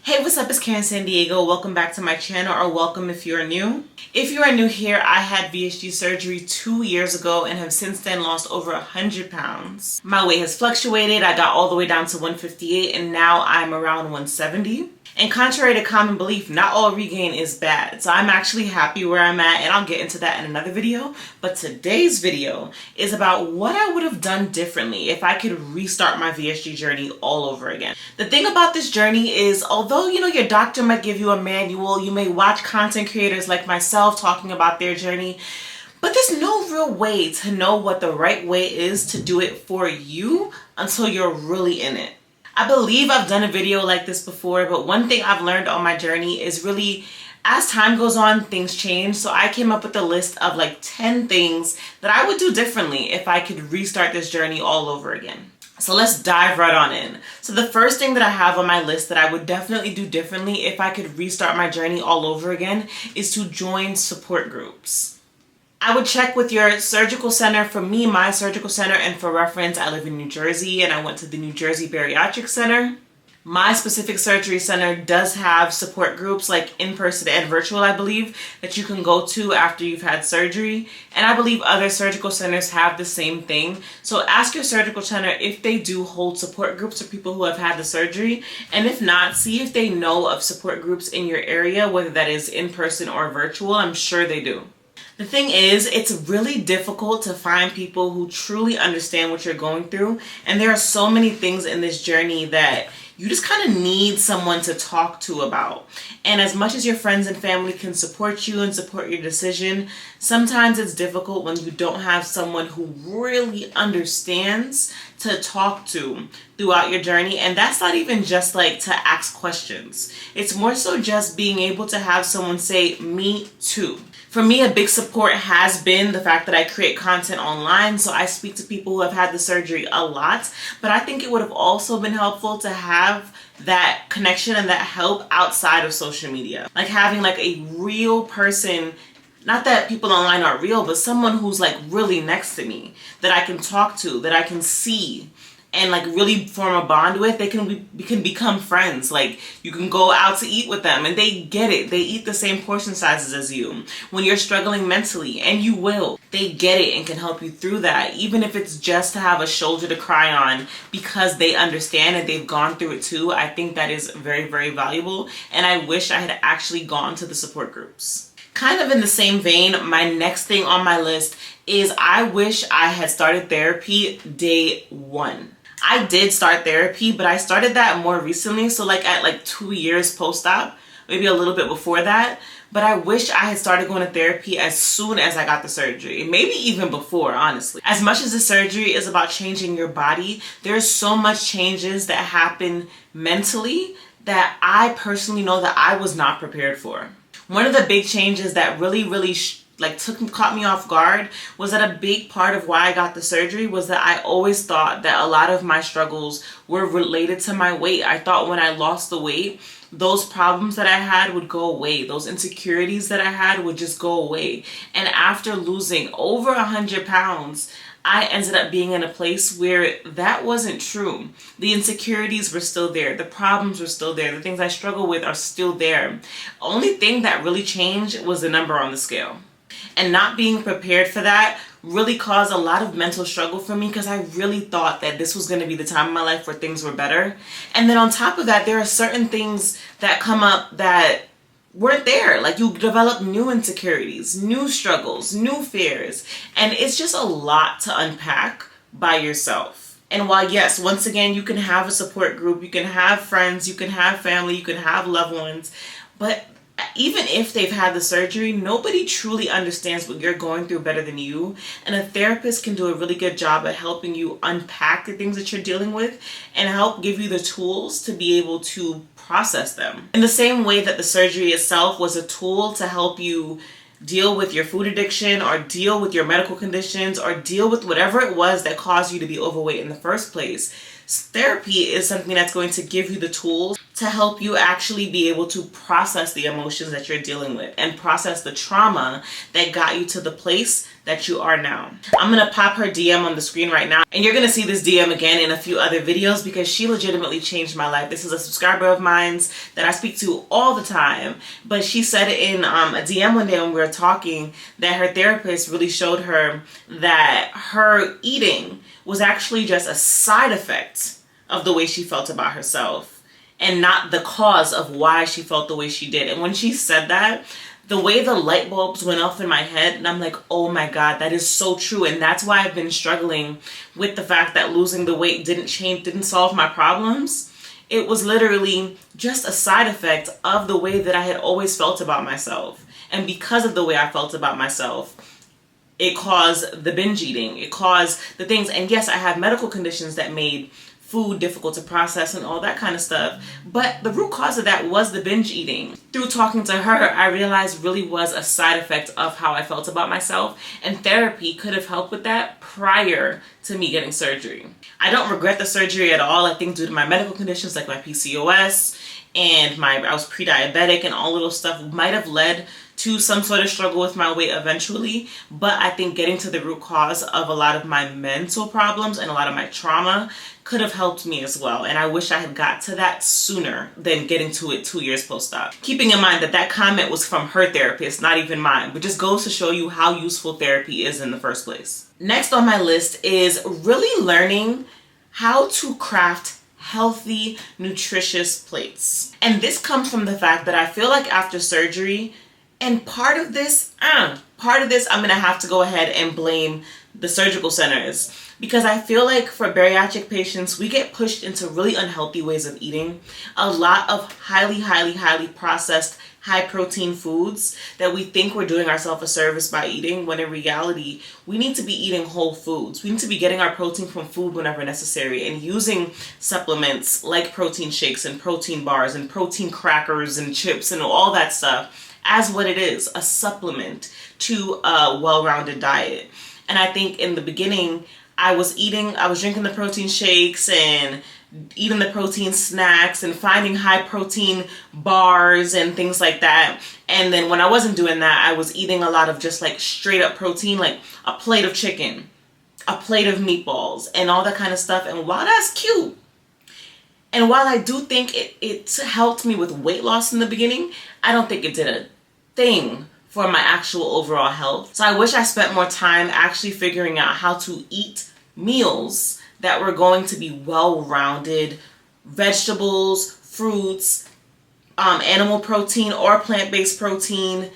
Hey, what's up? It's Karen San Diego. Welcome back to my channel, or welcome if you are new. If you are new here, I had VSG surgery 2 years ago and have since then lost over 100 pounds. My weight has fluctuated. I got all the way down to 158 and now I'm around 170. And contrary to common belief, not all regain is bad. So I'm actually happy where I'm at, and I'll get into that in another video. But today's video is about what I would have done differently if I could restart my VSG journey all over again. The thing about this journey is, although your doctor might give you a manual, you may watch content creators like myself talking about their journey, but there's no real way to know what the right way is to do it for you until you're really in it. I believe I've done a video like this before, but one thing I've learned on my journey is really, as time goes on, things change. So I came up with a list of like 10 things that I would do differently if I could restart this journey all over again. So let's dive right on in. So the first thing that I have on my list that I would definitely do differently if I could restart my journey all over again is to join support groups. I would check with your surgical center. For me, my surgical center, and for reference, I live in New Jersey and I went to the New Jersey Bariatric Center. My specific surgery center does have support groups, like in-person and virtual, I believe, that you can go to after you've had surgery. And I believe other surgical centers have the same thing. So ask your surgical center if they do hold support groups for people who have had the surgery. And if not, see if they know of support groups in your area, whether that is in-person or virtual. I'm sure they do. The thing is, it's really difficult to find people who truly understand what you're going through. And there are so many things in this journey that you just kind of need someone to talk to about. And as much as your friends and family can support you and support your decision, sometimes it's difficult when you don't have someone who really understands to talk to throughout your journey. And that's not even just like to ask questions. It's more so just being able to have someone say, "Me too." For me, a big support has been the fact that I create content online, so I speak to people who have had the surgery a lot, but I think it would have also been helpful to have that connection and that help outside of social media. Like having like a real person, not that people online aren't real, but someone who's like really next to me, that I can talk to, that I can see, and like really form a bond with. We can become friends. Like you can go out to eat with them and they get it. They eat the same portion sizes as you. When you're struggling mentally, and you will, they get it and can help you through that. Even if it's just to have a shoulder to cry on because they understand and they've gone through it too. I think that is very, very valuable. And I wish I had actually gone to the support groups. Kind of in the same vein, my next thing on my list is I wish I had started therapy day one. I did start therapy, but I started that more recently. So like at like 2 years post-op, maybe a little bit before that. But I wish I had started going to therapy as soon as I got the surgery. Maybe even before, honestly. As much as the surgery is about changing your body, there's so much changes that happen mentally that I personally know that I was not prepared for. One of the big changes that really caught me off guard was that a big part of why I got the surgery was that I always thought that a lot of my struggles were related to my weight. I thought when I lost the weight, those problems that I had would go away. Those insecurities that I had would just go away. And after losing over 100 pounds, I ended up being in a place where that wasn't true. The insecurities were still there. The problems were still there. The things I struggle with are still there. Only thing that really changed was the number on the scale. And not being prepared for that really caused a lot of mental struggle for me, because I really thought that this was going to be the time in my life where things were better. And then on top of that, there are certain things that come up that weren't there. Like you develop new insecurities, new struggles, new fears, and it's just a lot to unpack by yourself. And while yes, once again, you can have a support group, you can have friends, you can have family, you can have loved ones, but even if they've had the surgery, nobody truly understands what you're going through better than you. And a therapist can do a really good job at helping you unpack the things that you're dealing with and help give you the tools to be able to process them. In the same way that the surgery itself was a tool to help you deal with your food addiction, or deal with your medical conditions, or deal with whatever it was that caused you to be overweight in the first place, therapy is something that's going to give you the tools to help you actually be able to process the emotions that you're dealing with and process the trauma that got you to the place that you are now. I'm gonna pop her DM on the screen right now, and you're gonna see this DM again in a few other videos because she legitimately changed my life. This is a subscriber of mine that I speak to all the time, but she said in a DM one day when we were talking that her therapist really showed her that her eating was actually just a side effect of the way she felt about herself and not the cause of why she felt the way she did. And when she said that, the way the light bulbs went off in my head, and I'm like, oh my God, that is so true. And that's why I've been struggling with the fact that losing the weight didn't solve my problems. It was literally just a side effect of the way that I had always felt about myself. And because of the way I felt about myself, it caused the binge eating. It caused the things. And yes, I have medical conditions that made food difficult to process and all that kind of stuff. But the root cause of that was the binge eating. Through talking to her, I realized really was a side effect of how I felt about myself. And therapy could have helped with that prior to me getting surgery. I don't regret the surgery at all. I think due to my medical conditions like my PCOS and I was pre-diabetic and all little stuff might have led to some sort of struggle with my weight eventually. But I think getting to the root cause of a lot of my mental problems and a lot of my trauma could have helped me as well. And I wish I had got to that sooner than getting to it 2 years post-op. Keeping in mind that that comment was from her therapist, not even mine, but just goes to show you how useful therapy is in the first place. Next on my list is really learning how to craft healthy, nutritious plates. And this comes from the fact that I feel like after surgery, and part of this, I'm gonna have to go ahead and blame the surgical centers, because I feel like for bariatric patients, we get pushed into really unhealthy ways of eating. A lot of highly processed, high protein foods that we think we're doing ourselves a service by eating, when in reality, we need to be eating whole foods. We need to be getting our protein from food whenever necessary and using supplements like protein shakes and protein bars and protein crackers and chips and all that stuff as what it is, a supplement to a well-rounded diet. And I think in the beginning, I was drinking the protein shakes and eating the protein snacks and finding high protein bars and things like that. And then when I wasn't doing that, I was eating a lot of just like straight up protein, like a plate of chicken, a plate of meatballs and all that kind of stuff. And while that's cute, and while I do think it helped me with weight loss in the beginning, I don't think it did a thing for my actual overall health. So I wish I spent more time actually figuring out how to eat meals that were going to be well-rounded, vegetables, fruits, animal protein or plant-based protein,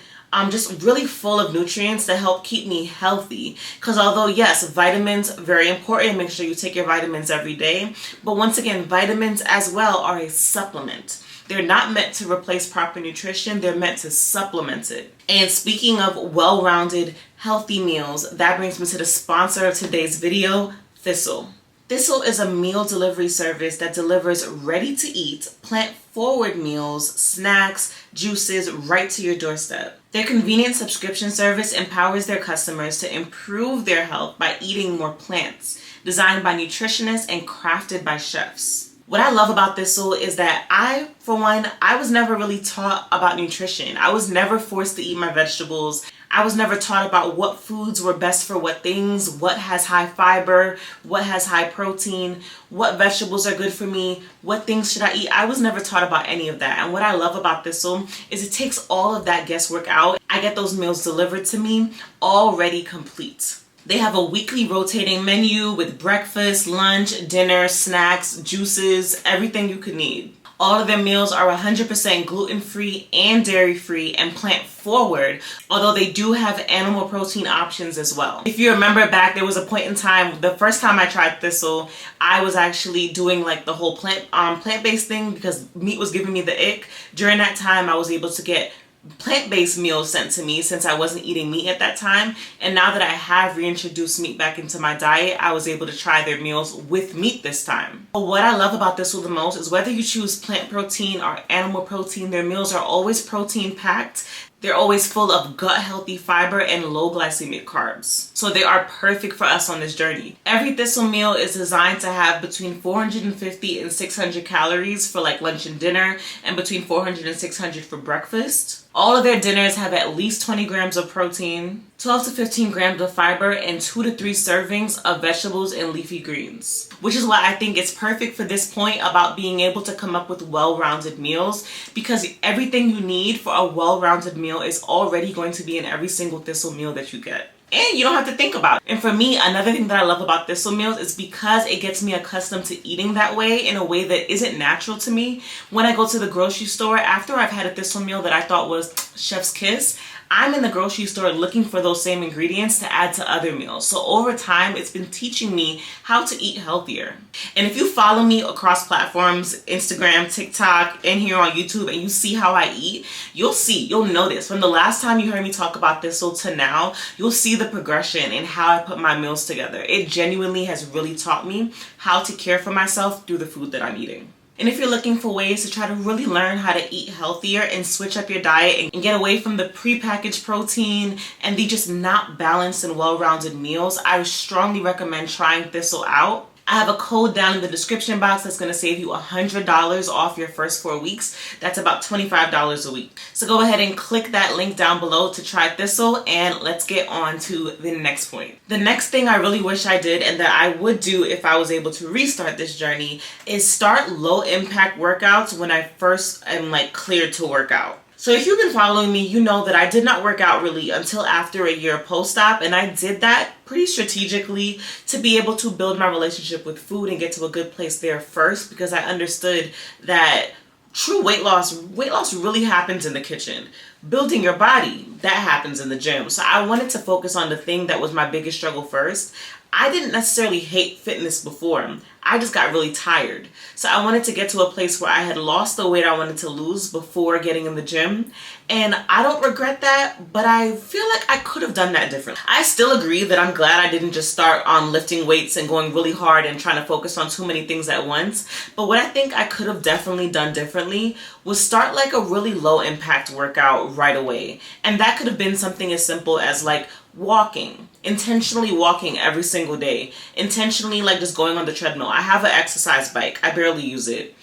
just really full of nutrients to help keep me healthy. Because although yes, vitamins, very important, make sure you take your vitamins every day. But once again, vitamins as well are a supplement. They're not meant to replace proper nutrition, they're meant to supplement it. And speaking of well-rounded, healthy meals, that brings me to the sponsor of today's video, Thistle. Thistle is a meal delivery service that delivers ready-to-eat, plant-forward meals, snacks, juices right to your doorstep. Their convenient subscription service empowers their customers to improve their health by eating more plants, designed by nutritionists and crafted by chefs. What I love about Thistle is that I was never really taught about nutrition. I was never forced to eat my vegetables. I was never taught about what foods were best for what things, what has high fiber, what has high protein, what vegetables are good for me, what things should I eat. I was never taught about any of that. And what I love about Thistle is it takes all of that guesswork out. I get those meals delivered to me already complete. They have a weekly rotating menu with breakfast, lunch, dinner, snacks, juices, everything you could need. All of their meals are 100% gluten-free and dairy-free and plant-forward, although they do have animal protein options as well. If you remember back, there was a point in time, the first time I tried Thistle, I was actually doing like the whole plant-based thing because meat was giving me the ick. During that time, I was able to get plant-based meals sent to me since I wasn't eating meat at that time. And now that I have reintroduced meat back into my diet, I was able to try their meals with meat this time. But what I love about Thistle the most is whether you choose plant protein or animal protein, their meals are always protein packed. They're always full of gut-healthy fiber and low glycemic carbs. So they are perfect for us on this journey. Every Thistle meal is designed to have between 450 and 600 calories for like lunch and dinner, and between 400 and 600 for breakfast. All of their dinners have at least 20 grams of protein. 12 to 15 grams of fiber, and 2 to 3 servings of vegetables and leafy greens. Which is why I think it's perfect for this point about being able to come up with well-rounded meals, because everything you need for a well-rounded meal is already going to be in every single Thistle meal that you get. And you don't have to think about it. And for me, another thing that I love about Thistle meals is because it gets me accustomed to eating that way in a way that isn't natural to me. When I go to the grocery store, after I've had a Thistle meal that I thought was chef's kiss, I'm in the grocery store looking for those same ingredients to add to other meals. So over time, it's been teaching me how to eat healthier. And if you follow me across platforms, Instagram, TikTok, and here on YouTube, and you see how I eat, you'll notice from the last time you heard me talk about Thistle to now, you'll see the progression in how I put my meals together. It genuinely has really taught me how to care for myself through the food that I'm eating. And if you're looking for ways to try to really learn how to eat healthier and switch up your diet and get away from the prepackaged protein and the just not balanced and well-rounded meals, I strongly recommend trying Thistle out. I have a code down in the description box that's going to save you $100 off your first 4 weeks. That's about $25 a week. So go ahead and click that link down below to try Thistle, and let's get on to the next point. The next thing I really wish I did, and that I would do if I was able to restart this journey, is start low impact workouts when I first am cleared to work out. So if you've been following me, you know that I did not work out really until after a year post-op, and I did that pretty strategically to be able to build my relationship with food and get to a good place there first, because I understood that true weight loss really happens in the kitchen. Building your body, that happens in the gym. So I wanted to focus on the thing that was my biggest struggle first. I didn't necessarily hate fitness before. I just got really tired. So I wanted to get to a place where I had lost the weight I wanted to lose before getting in the gym. And I don't regret that, but I feel like I could have done that differently. I still agree that I'm glad I didn't just start on lifting weights and going really hard and trying to focus on too many things at once. But what I think I could have definitely done differently was start a really low impact workout right away. And that could have been something as simple as walking. Intentionally walking every single day. Intentionally just going on the treadmill. I have an exercise bike. I barely use it.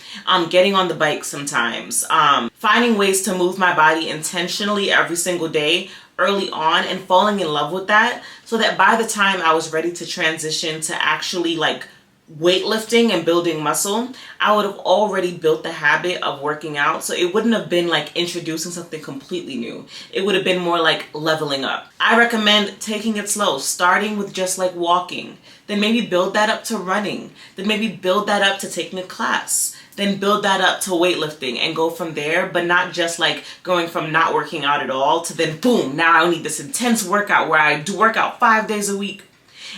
Getting on the bike sometimes. Finding ways to move my body intentionally every single day early on and falling in love with that, so that by the time I was ready to transition to actually weightlifting and building muscle, I would have already built the habit of working out. So it wouldn't have been introducing something completely new. It would have been more leveling up. I recommend taking it slow, starting with just walking, then maybe build that up to running, then maybe build that up to taking a class, then build that up to weightlifting and go from there, but not just going from not working out at all to then boom, now I need this intense workout where I do work out 5 days a week.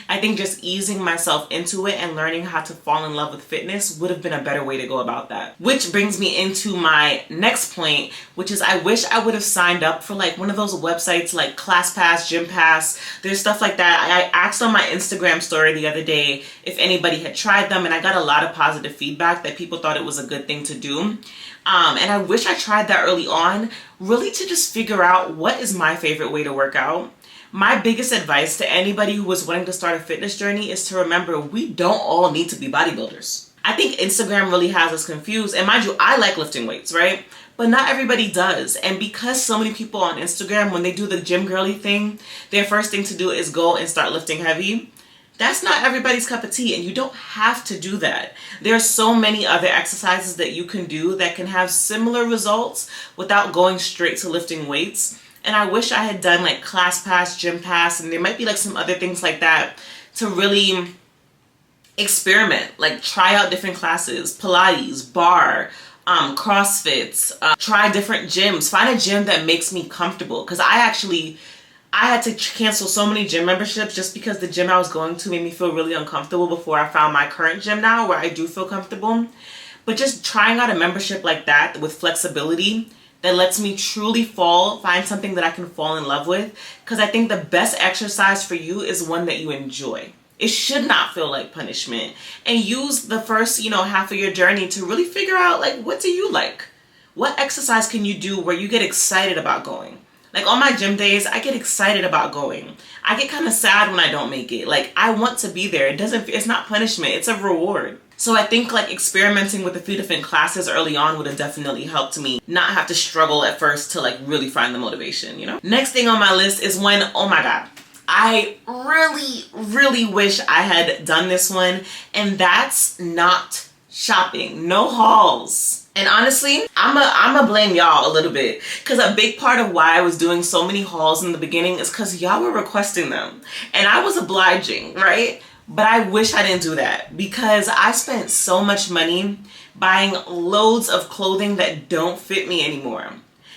I think just easing myself into it and learning how to fall in love with fitness would have been a better way to go about that. Which brings me into my next point, which is I wish I would have signed up for one of those websites like ClassPass, GymPass. There's stuff like that. I asked on my Instagram story the other day if anybody had tried them, and I got a lot of positive feedback that people thought it was a good thing to do. And I wish I tried that early on, really to just figure out what is my favorite way to work out. My biggest advice to anybody who is wanting to start a fitness journey is to remember we don't all need to be bodybuilders. I think Instagram really has us confused. And mind you, I like lifting weights, right? But not everybody does. And because so many people on Instagram, when they do the gym girly thing, their first thing to do is go and start lifting heavy. That's not everybody's cup of tea, and you don't have to do that. There are so many other exercises that you can do that can have similar results without going straight to lifting weights. And I wish I had done ClassPass, GymPass, and there might be some other things like that to really experiment, try out different classes, Pilates, bar, CrossFit, try different gyms, find a gym that makes me comfortable. Because I had to cancel so many gym memberships just because the gym I was going to made me feel really uncomfortable before I found my current gym now where I do feel comfortable. But just trying out a membership like that with flexibility that lets me truly find something that I can fall in love with. Because I think the best exercise for you is one that you enjoy. It should not feel like punishment. And use the first, half of your journey to really figure out, what do you like? What exercise can you do where you get excited about going? On my gym days, I get excited about going. I get kind of sad when I don't make it. I want to be there. It's not punishment, it's a reward. So I think like experimenting with a few different classes early on would have definitely helped me not have to struggle at first to like really find the motivation, you know? Next thing on my list is when, oh my God, I really wish I had done this one, and that's not shopping. No hauls. And honestly, I'm a blame y'all a little bit, because a big part of why I was doing so many hauls in the beginning is because y'all were requesting them, and I was obliging, right? But I wish I didn't do that, because I spent so much money buying loads of clothing that don't fit me anymore.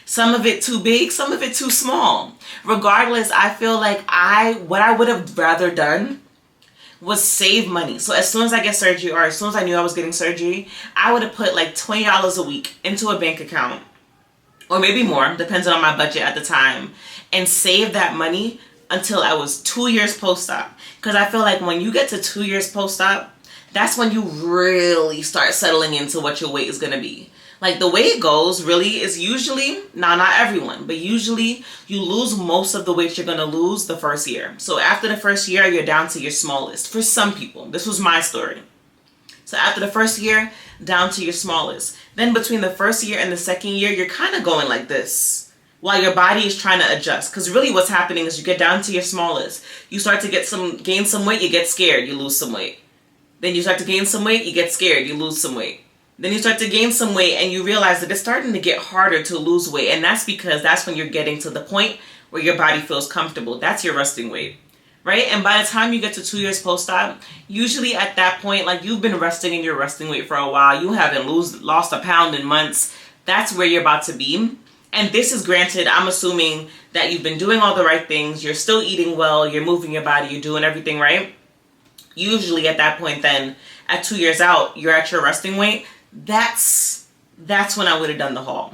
Some of it too big, some of it too small. Regardless, I feel like what I would have rather done was save money. So as soon as I get surgery, or as soon as I knew I was getting surgery, I would have put like $20 a week into a bank account, or maybe more, depending on my budget at the time, and save that money until I was 2 years post-op. Because I feel like when you get to 2 years post-op, that's when you really start settling into what your weight is going to be. Like the way it goes really is usually, now not everyone, but usually you lose most of the weight you're going to lose the first year. So after the first year, you're down to your smallest. For some people, this was my story. So after the first year, down to your smallest. Then between the first year and the second year, you're kind of going like this, while your body is trying to adjust. Because really what's happening is you get down to your smallest. You start to gain some weight, you get scared, you lose some weight. Then you start to gain some weight, you get scared, you lose some weight. Then you start to gain some weight and you realize that it's starting to get harder to lose weight. And that's because that's when you're getting to the point where your body feels comfortable. That's your resting weight, right? And by the time you get to 2 years post-op, usually at that point, like you've been resting in your resting weight for a while. You haven't lost a pound in months. That's where you're about to be. And this is granted, I'm assuming that you've been doing all the right things. You're still eating well. You're moving your body. You're doing everything right. Usually at that point then, at 2 years out, you're at your resting weight. That's when I would have done the haul.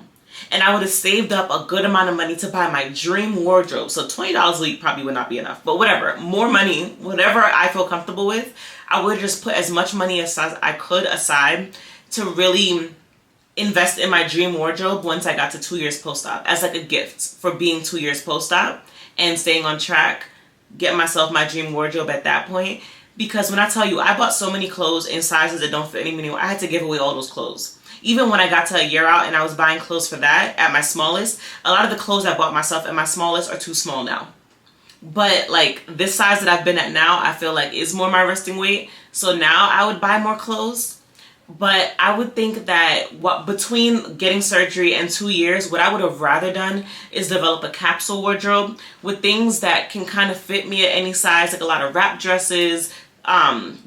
And I would have saved up a good amount of money to buy my dream wardrobe. So $20 a week probably would not be enough. But whatever, more money, whatever I feel comfortable with, I would just put as much money as I could aside to really invest in my dream wardrobe once I got to 2 years post-op, as like a gift for being 2 years post-op and staying on track, get myself my dream wardrobe at that point. Because when I tell you, I bought so many clothes in sizes that don't fit anymore, I had to give away all those clothes. Even when I got to a year out and I was buying clothes for that at my smallest, a lot of the clothes I bought myself at my smallest are too small now. But like this size that I've been at now, I feel like is more my resting weight. So now I would buy more clothes. But I would think that between getting surgery and 2 years, what I would have rather done is develop a capsule wardrobe with things that can kind of fit me at any size, like a lot of wrap dresses,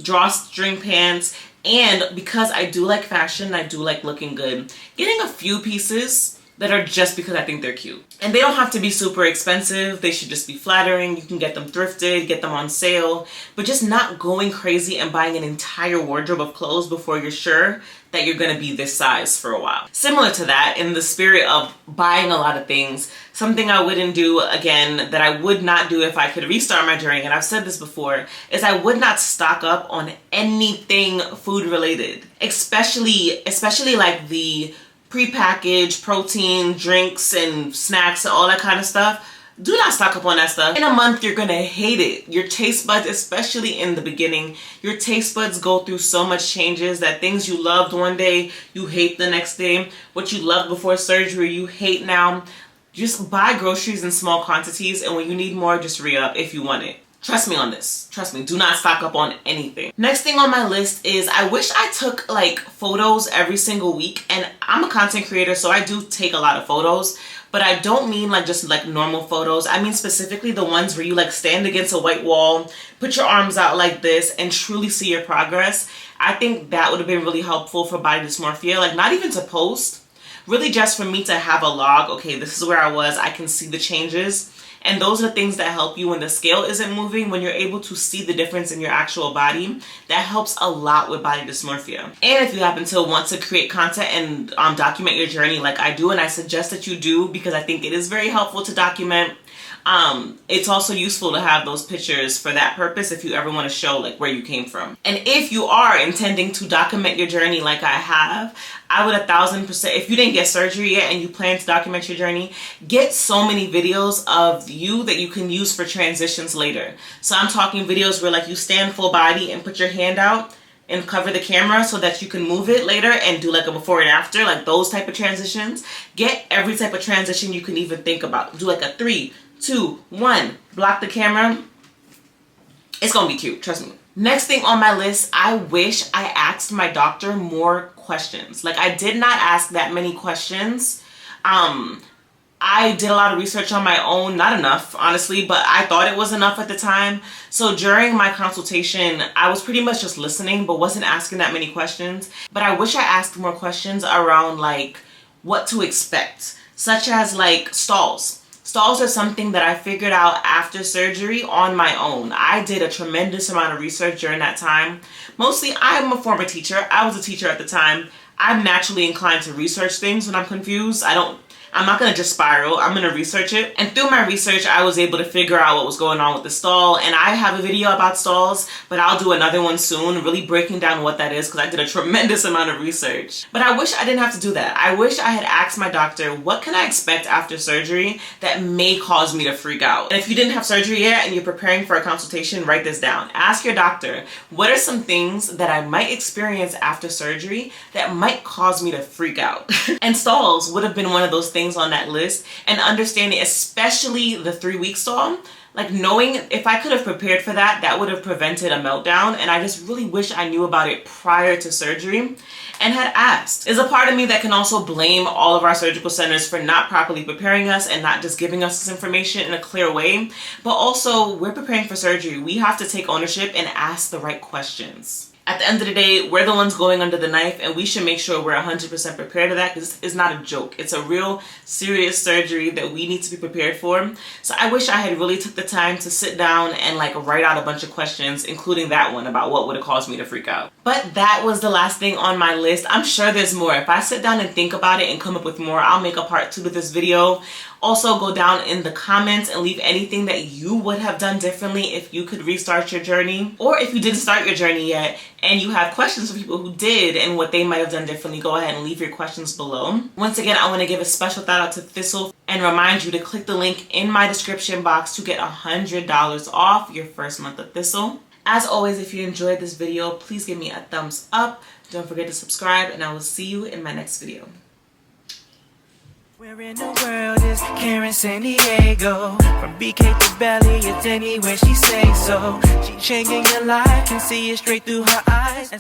drawstring pants. And because I do like fashion, I do like looking good, getting a few pieces that are just because I think they're cute. And they don't have to be super expensive. They should just be flattering. You can get them thrifted, get them on sale, but just not going crazy and buying an entire wardrobe of clothes before you're sure that you're gonna be this size for a while. Similar to that, in the spirit of buying a lot of things, something I wouldn't do again, that I would not do if I could restart my journey, and I've said this before, is I would not stock up on anything food related, especially like the prepackaged protein drinks and snacks and all that kind of stuff. Do not stock up on that stuff. In a month, you're gonna hate it. Your taste buds, especially in the beginning, your taste buds go through so much changes that things you loved one day, you hate the next day. What you loved before surgery, you hate now. Just buy groceries in small quantities, and when you need more, just re-up if you want it. Trust me on this. Trust me. Do not stock up on anything. Next thing on my list is I wish I took like photos every single week. And I'm a content creator, so I do take a lot of photos. But I don't mean like just like normal photos. I mean specifically the ones where you like stand against a white wall, put your arms out like this, and truly see your progress. I think that would have been really helpful for body dysmorphia. Like not even to post. Really just for me to have a log. Okay, this is where I was. I can see the changes. And those are things that help you when the scale isn't moving, when you're able to see the difference in your actual body. That helps a lot with body dysmorphia. And if you happen to want to create content and document your journey like I do, and I suggest that you do because I think it is very helpful to document. It's also useful to have those pictures for that purpose if you ever want to show like where you came from. And if you are intending to document your journey like I have, I would 1000%, if you didn't get surgery yet and you plan to document your journey, get so many videos of you that you can use for transitions later. So I'm talking videos where like you stand full body and put your hand out and cover the camera so that you can move it later and do like a before and after, like those type of transitions. Get every type of transition you can even think about. Do like a 3, 2, 1. Block the camera. It's gonna be cute, trust me. Next thing on my list, I wish I asked my doctor more questions. Like, I did not ask that many questions. I did a lot of research on my own, not enough, honestly, but I thought it was enough at the time. So during my consultation, I was pretty much just listening, but wasn't asking that many questions. But I wish I asked more questions around like what to expect, such as like stalls. Stalls are something that I figured out after surgery on my own. I did a tremendous amount of research during that time. Mostly, I'm a former teacher. I was a teacher at the time. I'm naturally inclined to research things when I'm confused. I'm not going to just spiral. I'm going to research it. And through my research, I was able to figure out what was going on with the stall. And I have a video about stalls, but I'll do another one soon, really breaking down what that is because I did a tremendous amount of research. But I wish I didn't have to do that. I wish I had asked my doctor, what can I expect after surgery that may cause me to freak out? And if you didn't have surgery yet and you're preparing for a consultation, write this down. Ask your doctor, what are some things that I might experience after surgery that might cause me to freak out? And stalls would have been one of those things on that list, and understanding especially the 3-week stall, like knowing if I could have prepared for that, that would have prevented a meltdown. And I just really wish I knew about it prior to surgery and had asked. There's a part of me that can also blame all of our surgical centers for not properly preparing us and not just giving us this information in a clear way, but also we're preparing for surgery. We have to take ownership and ask the right questions. At the end of the day, we're the ones going under the knife, and we should make sure we're 100% prepared for that because it's not a joke. It's a real serious surgery that we need to be prepared for. So I wish I had really took the time to sit down and like write out a bunch of questions, including that one about what would have caused me to freak out. But that was the last thing on my list. I'm sure there's more. If I sit down and think about it and come up with more, I'll make a part 2 to this video. Also, go down in the comments and leave anything that you would have done differently if you could restart your journey, or if you didn't start your journey yet and you have questions for people who did and what they might have done differently. Go ahead and leave your questions below. Once again, I want to give a special shout out to Thistle and remind you to click the link in my description box to get $100 off your first month of Thistle. As always, if you enjoyed this video, please give me a thumbs up. Don't forget to subscribe, and I will see you in my next video. Where in the world is Karen San Diego? From BK to Belly, it's anywhere she say so. She changing your life, can see it straight through her eyes.